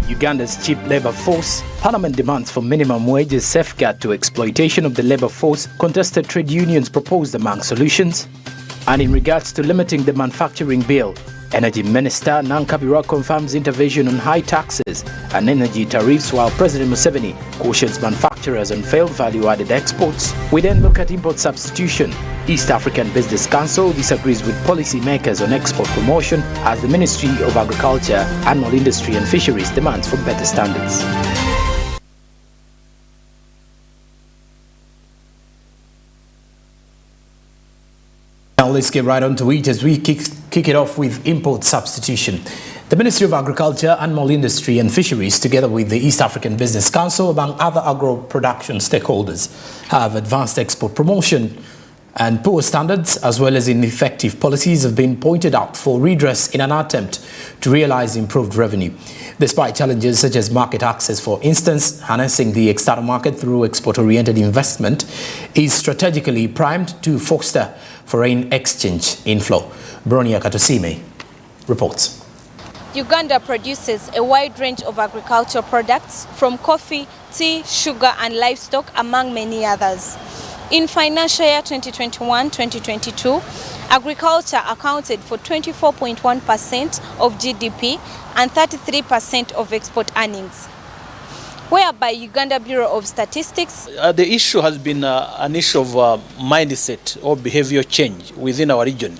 Uganda's cheap labor force, Parliament demands for minimum wages safeguard to exploitation of the labor force, contested trade unions proposed among solutions. And in regards to limiting the manufacturing bill, Energy Minister Nankabirwa confirms intervention on high taxes and energy tariffs, while President Museveni cautions manufacturers on failed value-added exports. We then look at import substitution. East African Business Council disagrees with policymakers on export promotion as the Ministry of Agriculture, Animal Industry and Fisheries demands for better standards. Now let's get right on to it as we kick it off with import substitution. The Ministry of Agriculture, Animal Industry and Fisheries, together with the East African Business Council, among other agro-production stakeholders, have advanced export promotion, and poor standards as well as ineffective policies have been pointed out for redress in an attempt to realize improved revenue. Despite challenges such as market access, for instance, harnessing the external market through export-oriented investment is strategically primed to foster foreign exchange inflow. Bronia Katosime reports. Uganda produces a wide range of agricultural products from coffee, tea, sugar and livestock, among many others. In financial year 2021-2022, agriculture accounted for 24.1% of GDP and 33% of export earnings, whereby Uganda Bureau of Statistics. The issue has been an issue of mindset or behavior change within our region.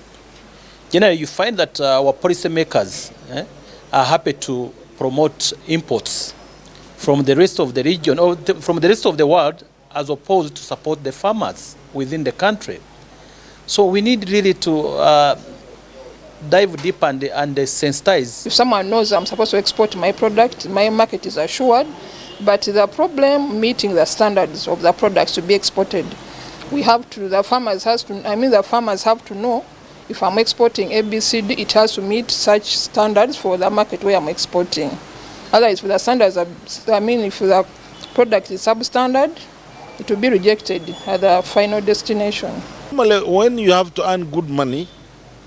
Generally, you find that our policymakers are happy to promote imports from the rest of the region or from the rest of the world, as opposed to support the farmers within the country. So we need really to dive deep and sensitize. If someone knows I'm supposed to export my product, my market is assured, but the problem meeting the standards of the products to be exported. The farmers have to know if I'm exporting ABCD, it has to meet such standards for the market where I'm exporting. Otherwise, if the standards if the product is substandard, it will be rejected at the final destination. Normally, when you have to earn good money,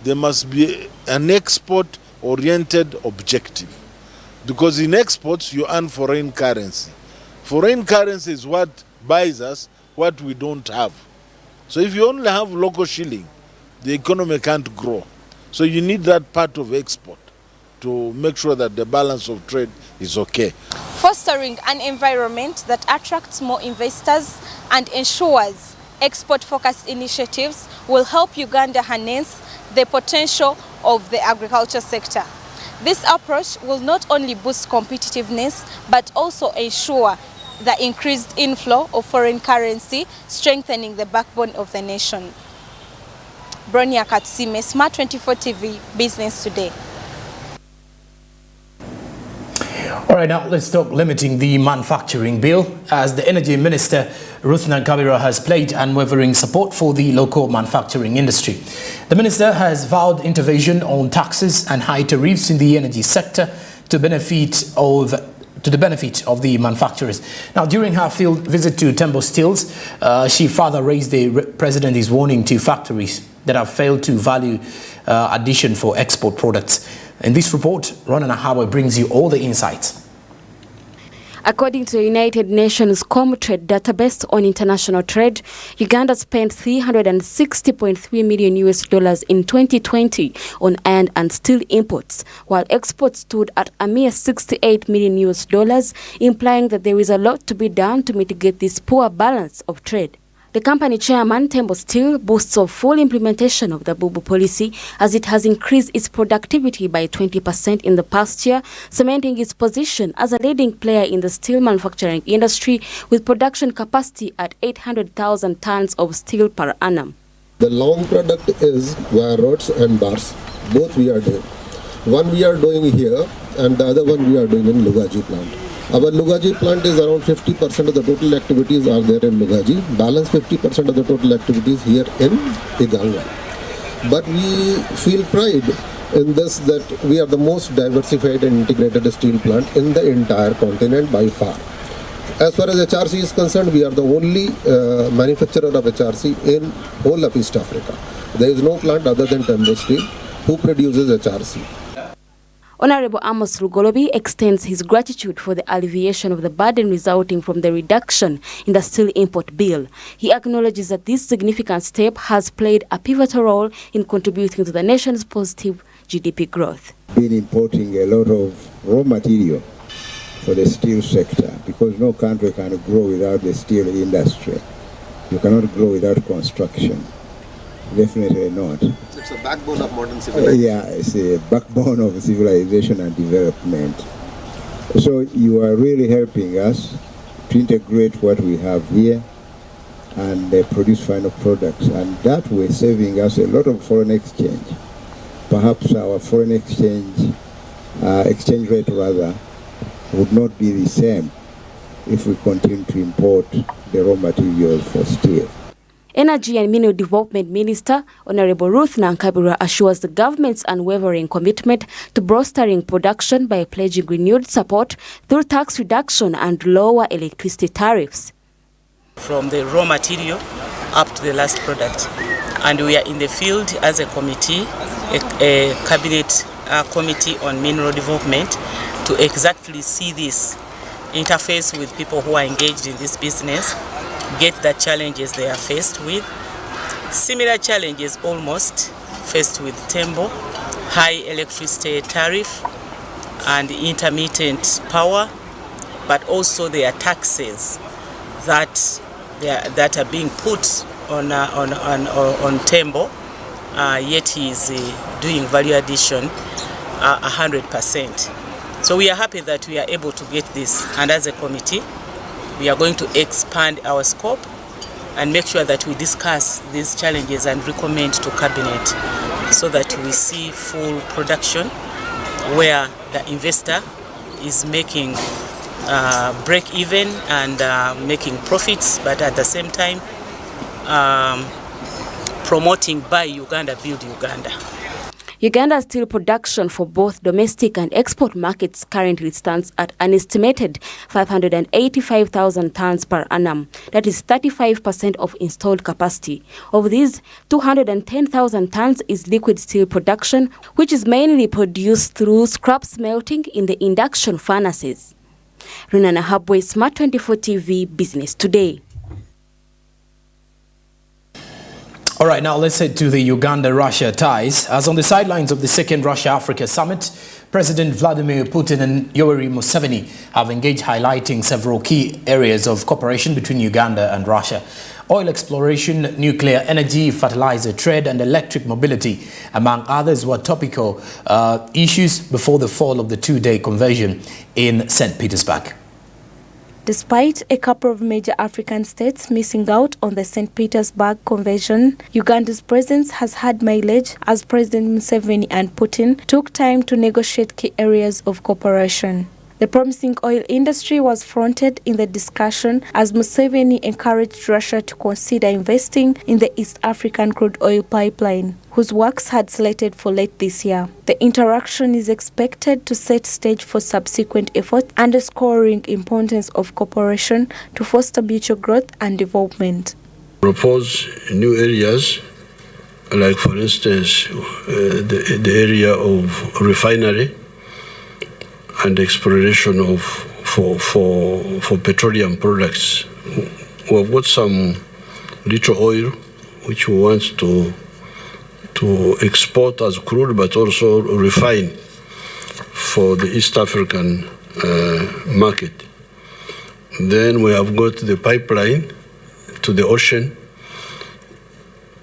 there must be an export-oriented objective. Because in exports, you earn foreign currency. Foreign currency is what buys us what we don't have. So if you only have local shilling, the economy can't grow. So you need that part of export to make sure that the balance of trade is okay. Fostering an environment that attracts more investors and ensures export-focused initiatives will help Uganda harness the potential of the agriculture sector. This approach will not only boost competitiveness, but also ensure the increased inflow of foreign currency, strengthening the backbone of the nation. Bronia Katsime, Smart 24 TV, Business Today. All right, now let's talk limiting the manufacturing bill, as the Energy Minister Ruth Nankabirwa has pledged unwavering support for the local manufacturing industry. The minister has vowed intervention on taxes and high tariffs in the energy sector to the benefit of the manufacturers. Now, during her field visit to Tembo Steels, she further raised the president's warning to factories that have failed to value addition for export products. In this report, Ronan Ahawa brings you all the insights. According to the United Nations Comtrade database on international trade, Uganda spent $360.3 million in 2020 on iron and steel imports, while exports stood at a mere $68 million, implying that there is a lot to be done to mitigate this poor balance of trade. The company chairman, Tembo Steel, boasts of full implementation of the Bubu policy, as it has increased its productivity by 20% in the past year, cementing its position as a leading player in the steel manufacturing industry, with production capacity at 800,000 tons of steel per annum. The long product is wire rods and bars. Both we are doing. One we are doing here, and the other one we are doing in Lugaji plant. Our Lugaji plant is around 50% of the total activities are there in Lugaji. Balance 50% of the total activities here in Iganga. But we feel pride in this that we are the most diversified and integrated steel plant in the entire continent by far. As far as HRC is concerned, we are the only manufacturer of HRC in whole of East Africa. There is no plant other than Tembo Steel who produces HRC. Honorable Amos Lugolobi extends his gratitude for the alleviation of the burden resulting from the reduction in the steel import bill. He acknowledges that this significant step has played a pivotal role in contributing to the nation's positive GDP growth. Been importing a lot of raw material for the steel sector because no country can grow without the steel industry. You cannot grow without construction. Definitely not. It's the backbone of modern civilization. Yeah, it's a backbone of civilization and development. So you are really helping us to integrate what we have here and produce final products. And that way saving us a lot of foreign exchange. Perhaps our foreign exchange rate rather would not be the same if we continue to import the raw materials for steel. Energy and Mineral Development Minister Honorable Ruth Nankabirwa assures the government's unwavering commitment to bolstering production by pledging renewed support through tax reduction and lower electricity tariffs. From the raw material up to the last product. And we are in the field as a committee, a cabinet committee on mineral development, to exactly see this, interface with people who are engaged in this business, get the challenges they are faced with. Similar challenges almost faced with Tembo, high electricity tariff and intermittent power, but also there are taxes that are being put on Tembo, yet he is doing value addition 100%. So we are happy that we are able to get this, and as a committee we are going to expand our scope and make sure that we discuss these challenges and recommend to Cabinet so that we see full production where the investor is making break even and making profits, but at the same time promoting Buy Uganda, Build Uganda. Uganda's steel production for both domestic and export markets currently stands at an estimated 585,000 tons per annum. That is 35% of installed capacity. Of these, 210,000 tons is liquid steel production, which is mainly produced through scrap smelting in the induction furnaces. Runana Habwe, Smart 24 TV, Business Today. All right, now let's head to the Uganda-Russia ties. As on the sidelines of the second Russia-Africa summit, President Vladimir Putin and Yoweri Museveni have engaged, highlighting several key areas of cooperation between Uganda and Russia. Oil exploration, nuclear energy, fertilizer trade and electric mobility, among others, were topical issues before the fall of the two-day convention in St. Petersburg. Despite a couple of major African states missing out on the St. Petersburg Convention, Uganda's presence has had mileage as President Museveni and Putin took time to negotiate key areas of cooperation. The promising oil industry was fronted in the discussion as Museveni encouraged Russia to consider investing in the East African crude oil pipeline, whose works had slated for late this year. The interaction is expected to set stage for subsequent efforts, underscoring importance of cooperation to foster mutual growth and development. Propose new areas, like for instance the area of refinery and exploration of for petroleum products. We have got some little oil which we want to export as crude, but also refine for the East African market. Then we have got the pipeline to the ocean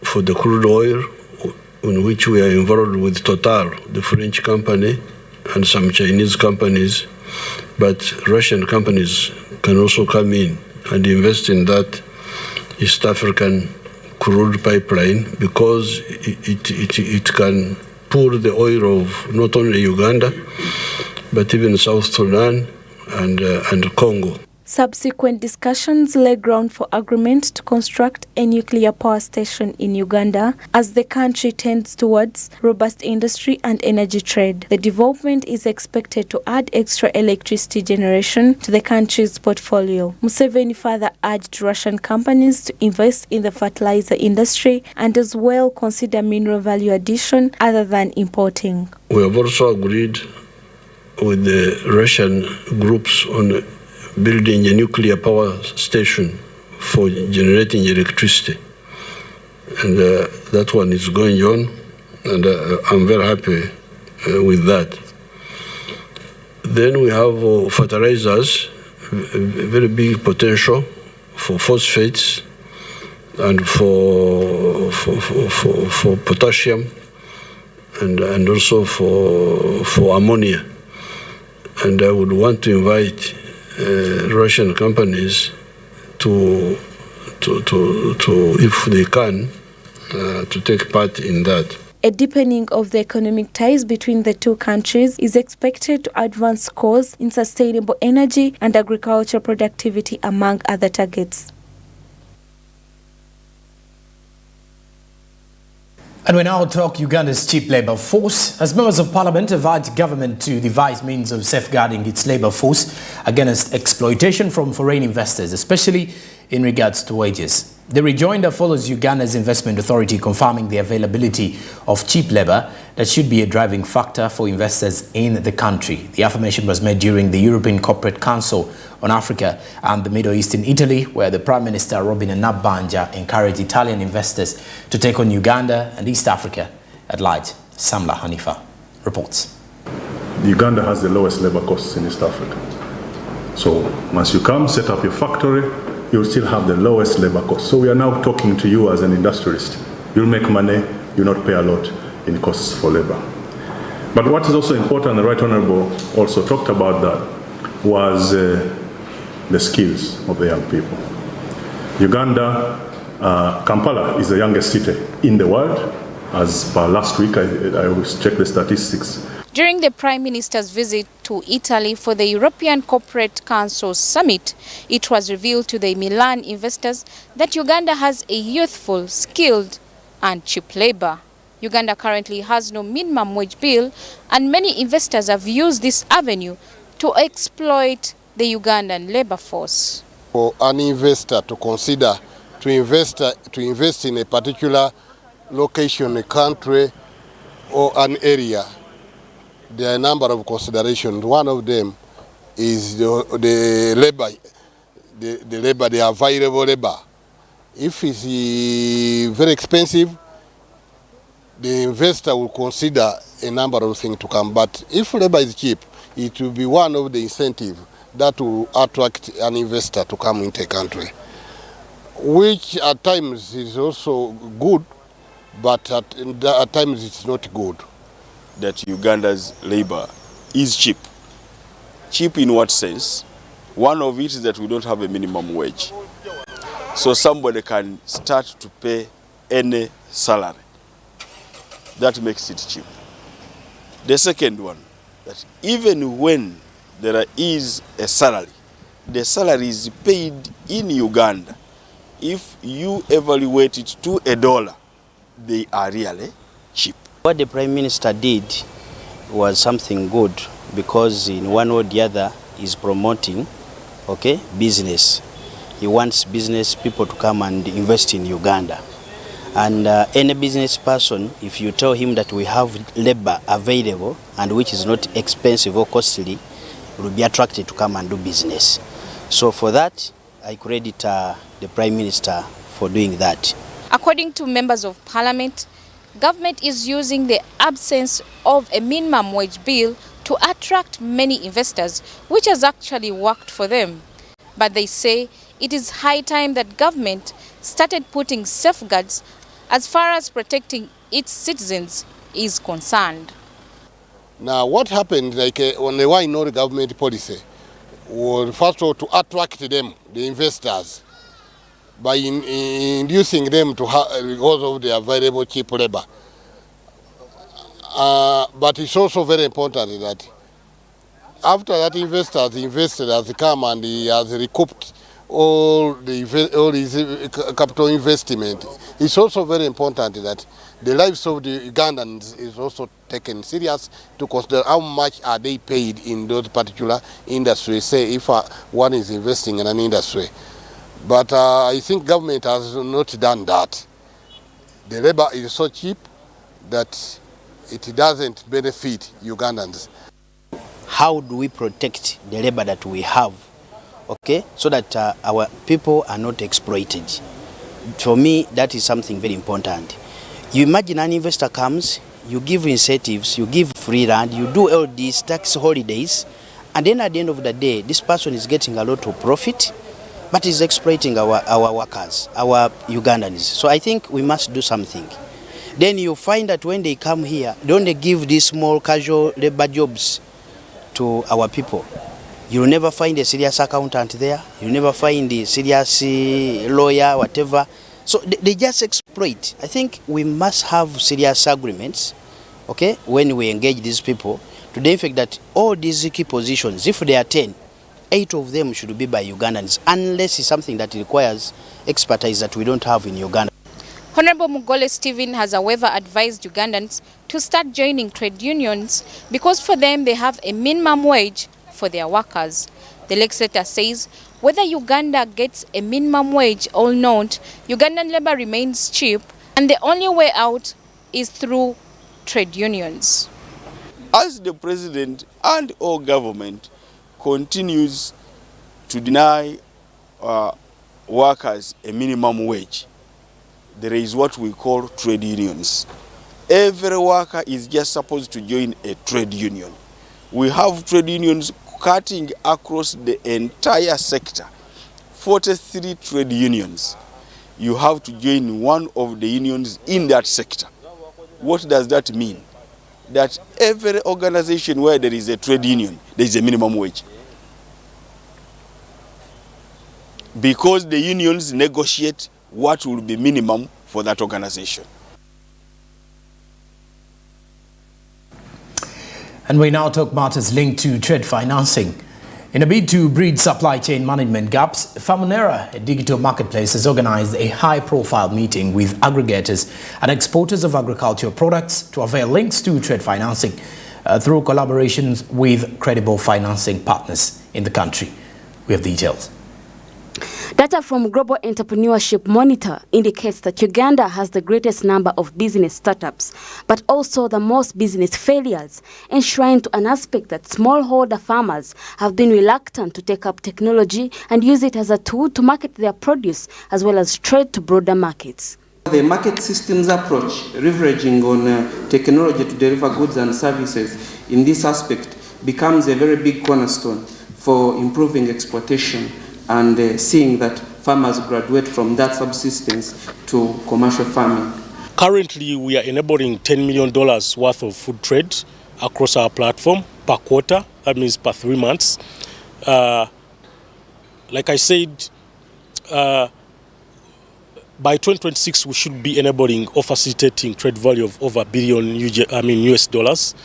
for the crude oil, in which we are involved with Total, the French company, and some Chinese companies, but Russian companies can also come in and invest in that East African crude pipeline because it can pour the oil of not only Uganda, but even South Sudan and Congo. Subsequent discussions lay ground for agreement to construct a nuclear power station in Uganda as the country tends towards robust industry and energy trade. The development is expected to add extra electricity generation to the country's portfolio. Museveni further urged Russian companies to invest in the fertilizer industry and as well consider mineral value addition other than importing. We have also agreed with the Russian groups on building a nuclear power station for generating electricity. And that one is going on, and I'm very happy with that. Then we have fertilizers, very big potential for phosphates and for potassium and also for ammonia. And I would want to invite Russian companies to if they can, to take part in that. A deepening of the economic ties between the two countries is expected to advance scores in sustainable energy and agricultural productivity, among other targets. And we now talk Uganda's cheap labour force, as members of parliament have urged government to devise means of safeguarding its labour force against exploitation from foreign investors, especially in regards to wages. The rejoinder follows Uganda's investment authority confirming the availability of cheap labour that should be a driving factor for investors in the country. The affirmation was made during the European Corporate Council on Africa and the Middle East in Italy, where the Prime Minister Robin Nabanja encouraged Italian investors to take on Uganda and East Africa at large. Samla Hanifa reports. Uganda has the lowest labour costs in East Africa. So once you come, set up your factory, you'll still have the lowest labour costs. So we are now talking to you as an industrialist. You'll make money, you'll not pay a lot in costs for labour. But what is also important, the Right Honourable also talked about that, was the skills of the young people. Uganda, Kampala is the youngest city in the world. As per last week, I checked the statistics. During the Prime Minister's visit to Italy for the European Corporate Council Summit, it was revealed to the Milan investors that Uganda has a youthful, skilled and cheap labour. Uganda currently has no minimum wage bill, and many investors have used this avenue to exploit the Ugandan labour force. For an investor to consider to invest in a particular location, a country or an area, there are a number of considerations. One of them is the labor, the available labor. If it's very expensive, the investor will consider a number of things to come. But if labor is cheap, it will be one of the incentives that will attract an investor to come into a country, which at times is also good, but at times it's not good. That Uganda's labor is cheap. Cheap in what sense? One of it is that we don't have a minimum wage. So somebody can start to pay any salary. That makes it cheap. The second one, that even when there is a salary, the salary is paid in Uganda. If you evaluate it to $1, they are really cheap. What the Prime Minister did was something good, because in one or the other is promoting business. He wants business people to come and invest in Uganda. And any business person, if you tell him that we have labor available and which is not expensive or costly, will be attracted to come and do business. So for that, I credit the Prime Minister for doing that. According to members of Parliament, government is using the absence of a minimum wage bill to attract many investors, which has actually worked for them. But they say it is high time that government started putting safeguards as far as protecting its citizens is concerned. Now what happened, like on the why not government policy, was first of all to attract them, the investors, by inducing them to because of the available cheap labor. But it's also very important that after that investor has come and he has recouped all his capital investment, it's also very important that the lives of the Ugandans is also taken serious to consider how much are they paid in those particular industries, say if one is investing in an industry. But I think government has not done that. The labor is so cheap that it doesn't benefit Ugandans. how do we protect the labor that we have, okay, so that our people are not exploited. For me, that is something very important. You imagine an investor comes, you give incentives, you give free land, you do all these tax holidays, and then at the end of the day, this person is getting a lot of profit, but is exploiting our workers, our Ugandans. So I think we must do something. Then you find that when they come here, don't they give these small casual labor jobs to our people? You'll never find a serious accountant there. You'll never find a serious lawyer, whatever. So they just exploit. I think we must have serious agreements, okay, when we engage these people, to the effect that all these key positions, if there are 10, 8 of them should be by Ugandans, unless it's something that requires expertise that we don't have in Uganda. Honorable Mugole Stephen has however advised Ugandans to start joining trade unions because for them they have a minimum wage for their workers. The legislator says whether Uganda gets a minimum wage or not, Ugandan labor remains cheap and the only way out is through trade unions. As the president and our government continues to deny workers a minimum wage, there is what we call trade unions. Every worker is just supposed to join a trade union. We have trade unions cutting across the entire sector. 43 trade unions. You have to join one of the unions in that sector. What does that mean? That every organization where there is a trade union, there is a minimum wage. Because the unions negotiate what will be minimum for that organization. And we now talk matters linked to trade financing. In a bid to bridge supply chain management gaps, Famunera, a digital marketplace, has organized a high-profile meeting with aggregators and exporters of agricultural products to avail links to trade financing through collaborations with credible financing partners in the country. We have details. Data from Global Entrepreneurship Monitor indicates that Uganda has the greatest number of business startups, but also the most business failures, enshrined to an aspect that smallholder farmers have been reluctant to take up technology and use it as a tool to market their produce as well as trade to broader markets. The market systems approach, leveraging on technology to deliver goods and services in this aspect, becomes a very big cornerstone for improving exportation and seeing that farmers graduate from that subsistence to commercial farming. Currently, we are enabling $10 million worth of food trade across our platform per quarter. That means per 3 months. Like I said, by 2026, we should be enabling or facilitating trade value of over $1 billion US dollars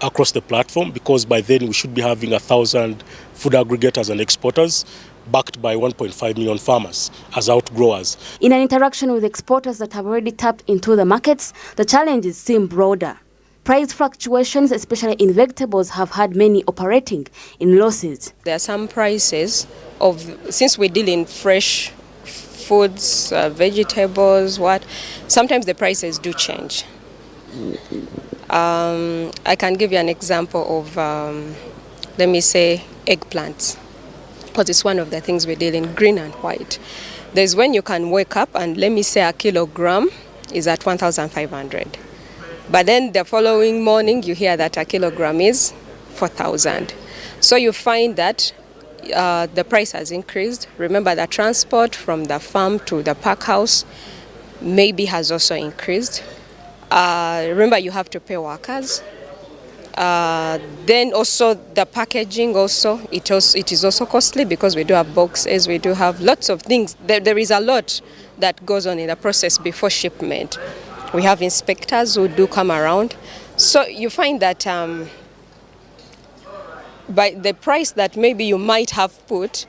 across the platform, because by then we should be having 1,000 food aggregators and exporters backed by 1.5 million farmers as outgrowers. In an interaction with exporters that have already tapped into the markets, the challenges seem broader. Price fluctuations, especially in vegetables, have had many operating in losses. There are some prices since we deal in fresh foods, vegetables, sometimes the prices do change. I can give you an example of, let me say, eggplants, because it's one of the things we deal in, green and white. There's when you can wake up and let me say a kilogram is at 1,500. But then the following morning you hear that a kilogram is 4,000. So you find that the price has increased. Remember, the transport from the farm to the pack house maybe has also increased. Remember, you have to pay workers. Then also the packaging it is also costly, because we do have boxes, we do have lots of things. There is a lot that goes on in the process before shipment. We have inspectors who do come around. So you find that by the price that maybe you might have told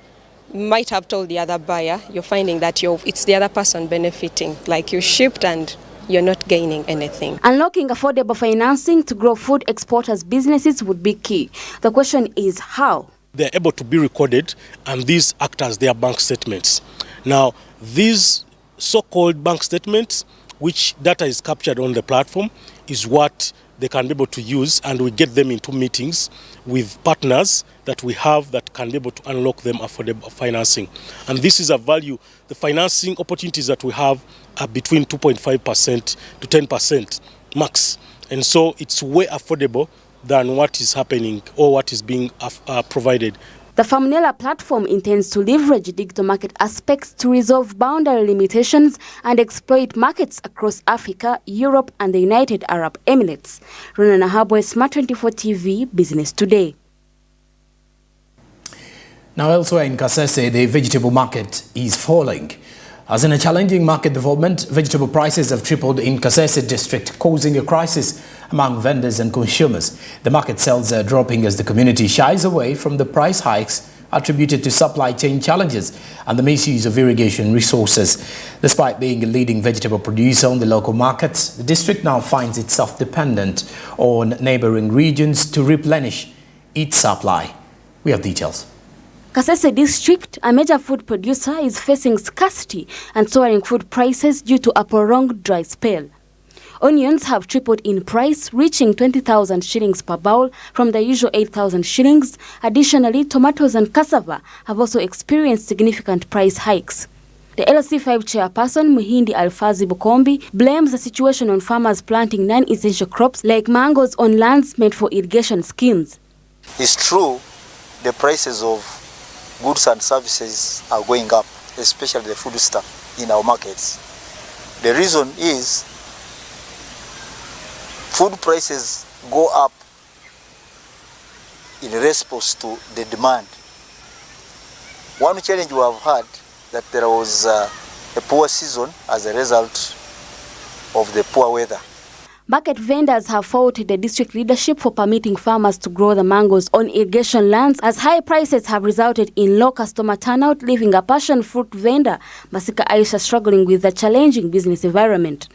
the other buyer, you're finding that it's the other person benefiting, like you shipped and you're not gaining anything. Unlocking affordable financing to grow food exporters' businesses would be key. The question is how? They're able to be recorded, and these act as their bank statements. Now, these so-called bank statements, which data is captured on the platform, is what they can be able to use, and we get them into meetings with partners that we have that can be able to unlock them affordable financing. And this is a value. The financing opportunities that we have are between 2.5% to 10% max. And so it's way affordable than what is happening or what is being provided. The Farmunella platform intends to leverage digital market aspects to resolve boundary limitations and exploit markets across Africa, Europe and the United Arab Emirates. Rona Nahabwe, Smart 24 TV, Business Today. Now elsewhere in Kasese, the vegetable market is falling. As in a challenging market development, vegetable prices have tripled in Kasese district, causing a crisis among vendors and consumers. The market sales are dropping as the community shies away from the price hikes attributed to supply chain challenges and the misuse of irrigation resources. Despite being a leading vegetable producer on the local markets, the district now finds itself dependent on neighboring regions to replenish its supply. We have details. Kasese district, a major food producer, is facing scarcity and soaring food prices due to a prolonged dry spell. Onions have tripled in price, reaching 20,000 shillings per bowl from the usual 8,000 shillings. Additionally, tomatoes and cassava have also experienced significant price hikes. The LC5 chairperson, Muhindi Alfazi Bukombi, blames the situation on farmers planting non-essential crops like mangoes on lands made for irrigation schemes. It's true, the prices of goods and services are going up, especially the food stuff in our markets. The reason is food prices go up in response to the demand. One challenge we have had that there was a poor season as a result of the poor weather. Market vendors have faulted the district leadership for permitting farmers to grow the mangoes on irrigation lands, as high prices have resulted in low customer turnout, leaving a passion fruit vendor, Masika Aisha, struggling with the challenging business environment.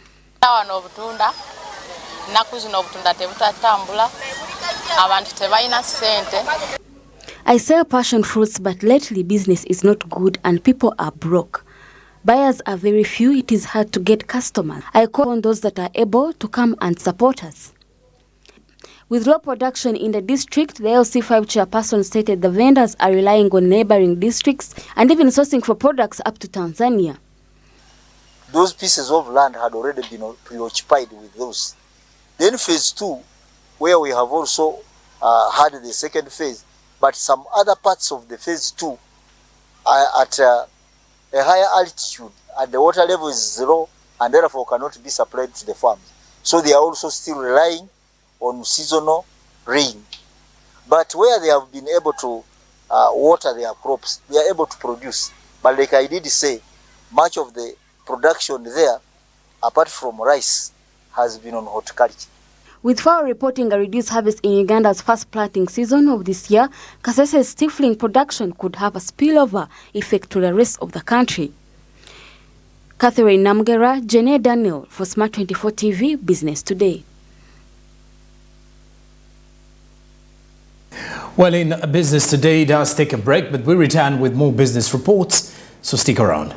I sell passion fruits, but lately business is not good and people are broke. Buyers are very few, it is hard to get customers. I call on those that are able to come and support us. With low production in the district, the LC5 chairperson stated the vendors are relying on neighboring districts and even sourcing for products up to Tanzania. Those pieces of land had already been preoccupied with those. Then phase 2, where we have also had the second phase, but some other parts of the phase 2 are at a higher altitude and the water level is zero and therefore cannot be supplied to the farms. So they are also still relying on seasonal rain. But where they have been able to water their crops, they are able to produce. But like I did say, much of the production there, apart from rice, has been on horticulture. With FAO reporting a reduced harvest in Uganda's first planting season of this year, Kasese's stifling production could have a spillover effect to the rest of the country. Catherine Namgera, Jenny Daniel for Smart 24 TV, Business Today. Well, in Business Today, it does take a break, but we return with more business reports, so stick around.